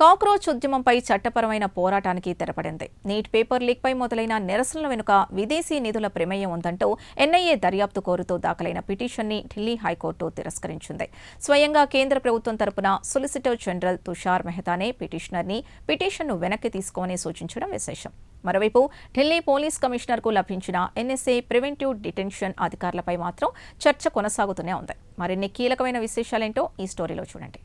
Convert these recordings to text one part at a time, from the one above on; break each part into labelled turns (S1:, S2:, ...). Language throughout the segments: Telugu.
S1: కాక్రోచ్ ఉద్యమంపై చట్టపరమైన పోరాటానికి తెరపడింది. నీట్ పేపర్ లీక్పై మొదలైన నిరసనల వెనుక విదేశీ నిధుల ప్రమేయం ఉందంటూ ఎన్ఐఏ దర్యాప్తు కోరుతూ దాఖలైన పిటిషన్ని ఢిల్లీ హైకోర్టు తిరస్కరించింది. స్వయంగా కేంద్ర ప్రభుత్వం తరపున సొలిసిటర్ జనరల్ తుషార్ మెహతానే పిటిషన్ను వెనక్కి తీసుకోమని సూచించడం విశేషం. మరోవైపు ఢిల్లీ పోలీస్ కమిషనర్కు లభించిన ఎన్ఎస్ఏ ప్రివెంటివ్ డిటెన్షన్ అధికారులపై మాత్రం చర్చ కొనసాగుతూనే ఉంది. మరిన్ని కీలకమైన విశేషాలేంటో ఈ స్టోరీలో చూడండి.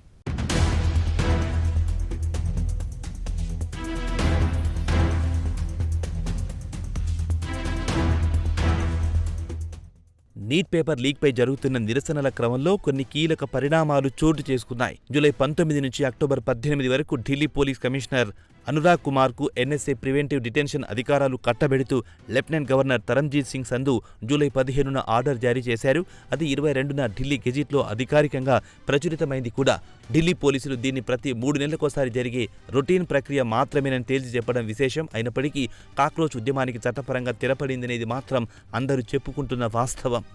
S2: నీట్ పేపర్ లీక్పై జరుగుతున్న నిరసనల క్రమంలో కొన్ని కీలక పరిణామాలు చోటు చేసుకున్నాయి. జూలై 19 నుంచి అక్టోబర్ 18 వరకు ఢిల్లీ పోలీస్ కమిషనర్ అనురాగ్ కుమార్కు ఎన్ఎస్ఏ ప్రివెంటివ్ డిటెన్షన్ అధికారాలు కట్టబెడుతూ lieutenant governor Taranjit Singh Sandhu July 15న ఆర్డర్ జారీ చేశారు. అది 22న ఢిల్లీ గెజిట్లో అధికారికంగా ప్రచురితమైంది కూడా. ఢిల్లీ పోలీసులు దీన్ని ప్రతి 3 నెలలకోసారి జరిగే రొటీన్ ప్రక్రియ మాత్రమేనని తేల్చి చెప్పడం విశేషం. అయినప్పటికీ కాక్రోచ్ ఉద్యమానికి చట్టపరంగా తెరపడిందనేది మాత్రం అందరూ చెప్పుకుంటున్న వాస్తవం.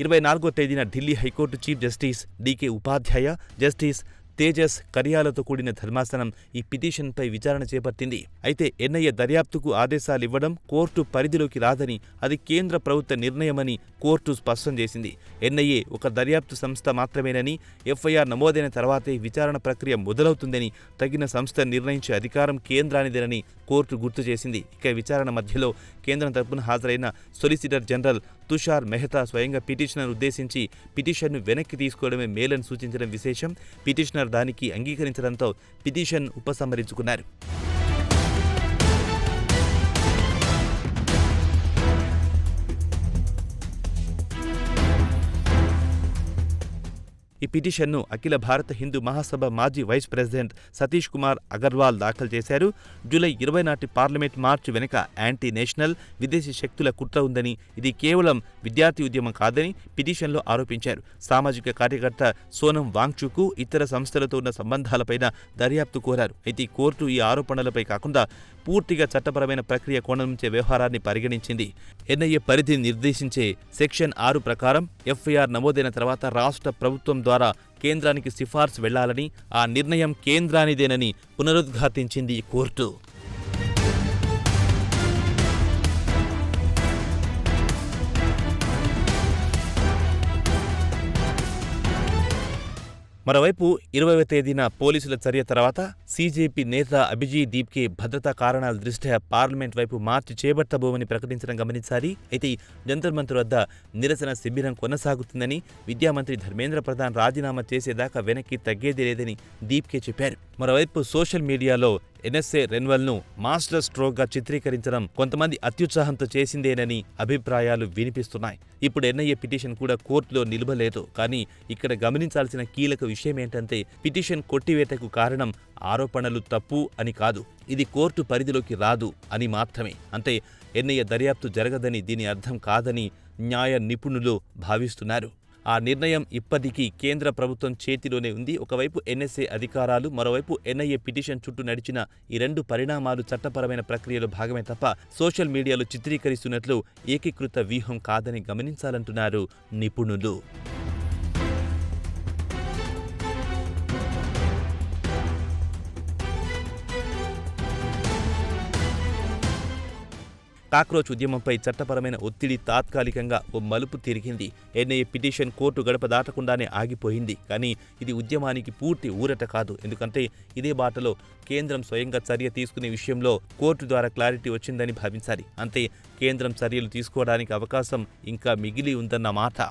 S2: ఇరవై 24వ తేదీన Delhi high court chief justice DK Upadhyaya, justice Tejas కరియాలతో కూడిన ధర్మాసనం ఈ పిటిషన్పై విచారణ చేపట్టింది. అయితే ఎన్ఐఏ దర్యాప్తుకు ఆదేశాలివ్వడం కోర్టు పరిధిలోకి రాదని, అది కేంద్ర ప్రభుత్వ నిర్ణయమని కోర్టు స్పష్టం చేసింది. ఎన్ఐఏ ఒక దర్యాప్తు సంస్థ మాత్రమేనని, ఎఫ్ఐఆర్ నమోదైన తర్వాతే విచారణ ప్రక్రియ మొదలవుతుందని, తగిన సంస్థ నిర్ణయించే అధికారం కేంద్రానిదేనని కోర్టు గుర్తు చేసింది. ఇక విచారణ మధ్యలో కేంద్రం తరపున హాజరైన సొలిసిటర్ జనరల్ తుషార్ మెహతా స్వయంగా పిటిషనర్ ఉద్దేశించి పిటిషన్ను వెనక్కి తీసుకోవడమే మేలని సూచించడం విశేషం. పిటిషనర్ దానికి అంగీకరించడంతో పిటిషన్ ఉపసంహరించుకున్నారు. ఈ పిటిషన్ను అఖిల భారత హిందూ మహాసభ మాజీ వైస్ ప్రెసిడెంట్ సతీష్ కుమార్ అగర్వాల్ దాఖలు చేశారు. జూలై 20 నాటి పార్లమెంట్ మార్చి వెనుక యాంటీ నేషనల్, విదేశీ శక్తుల కుట్ర ఉందని, ఇది కేవలం విద్యార్థి ఉద్యమం కాదని పిటిషన్లో ఆరోపించారు. సామాజిక కార్యకర్త సోనం వాంగ్చుక్ ఇతర సంస్థలతో ఉన్న సంబంధాలపైన దర్యాప్తు కోరారు. అయితే ఈ కోర్టు ఈ ఆరోపణలపై కాకుండా పూర్తిగా చట్టపరమైన ప్రక్రియ కోణం నుంచే వ్యవహారాన్ని పరిగణించింది. ఎన్ఐఏ పరిధిని నిర్దేశించే సెక్షన్ 6 ప్రకారం ఎఫ్ఐఆర్ నమోదైన తర్వాత రాష్ట్ర ప్రభుత్వం ద్వారా కేంద్రానికి సిఫార్సు వెళ్లాలని, ఆ నిర్ణయం కేంద్రానిదేనని పునరుద్ఘాటించింది కోర్టు. మరోవైపు 20వ తేదీన పోలీసుల చర్య తర్వాత సీజేపీ నేత అభిజిత్ దీప్కే భద్రతా కారణాల దృష్ట్యా పార్లమెంట్ వైపు మార్చి చేపట్టబోమని ప్రకటించడం గమనించాలి. అయితే జంతర్ మంతర్ వద్ద నిరసన శిబిరం కొనసాగుతుందని, విద్యామంత్రి ధర్మేంద్ర ప్రధాన్ రాజీనామా చేసేదాకా వెనక్కి తగ్గేది లేదని దీప్కే చెప్పారు. మరోవైపు సోషల్ మీడియాలో ఎన్ఎస్ఏ రెన్యువల్ను మాస్టర్ స్ట్రోక్గా చిత్రీకరించడం కొంతమంది అత్యుత్సాహంతో చేసిందేనని అభిప్రాయాలు వినిపిస్తున్నాయి. ఇప్పుడు ఎన్ఐఏ పిటిషన్ కూడా కోర్టులో నిలవలేదు. కానీ ఇక్కడ గమనించాల్సిన కీలక విషయం ఏంటంటే, పిటిషన్ కొట్టివేతకు కారణం ఆరోపణలు తప్పు అని కాదు, ఇది కోర్టు పరిధిలోకి రాదు అని మాత్రమే. అంటే ఎన్ఐఏ దర్యాప్తు జరగదని దీని అర్థం కాదని న్యాయ నిపుణులు భావిస్తున్నారు. ఆ నిర్ణయం ఇప్పటికీ కేంద్ర ప్రభుత్వం చేతిలోనే ఉంది. ఒకవైపు ఎన్ఎస్ఏ అధికారాలు, మరోవైపు ఎన్ఐఏ పిటిషన్ చుట్టూ నడిచిన ఈ 2 పరిణామాలు చట్టపరమైన ప్రక్రియలో భాగమే తప్ప సోషల్ మీడియాలో చిత్రీకరిస్తున్నట్లు ఏకీకృత వ్యూహం కాదని గమనించాలంటున్నారు నిపుణులు. కాక్రోచ్ ఉద్యమంపై చట్టపరమైన ఒత్తిడి తాత్కాలికంగా ఓ మలుపు తిరిగింది. ఎన్ఐఏ పిటిషన్ కోర్టు గడప దాటకుండానే ఆగిపోయింది. కానీ ఇది ఉద్యమానికి పూర్తి ఊరట కాదు. ఎందుకంటే ఇదే బాటలో కేంద్రం స్వయంగా చర్య తీసుకునే విషయంలో కోర్టు ద్వారా క్లారిటీ వచ్చిందని భావించాలి. అంతే, కేంద్రం చర్యలు తీసుకోవడానికి అవకాశం ఇంకా మిగిలి ఉందన్న మాట.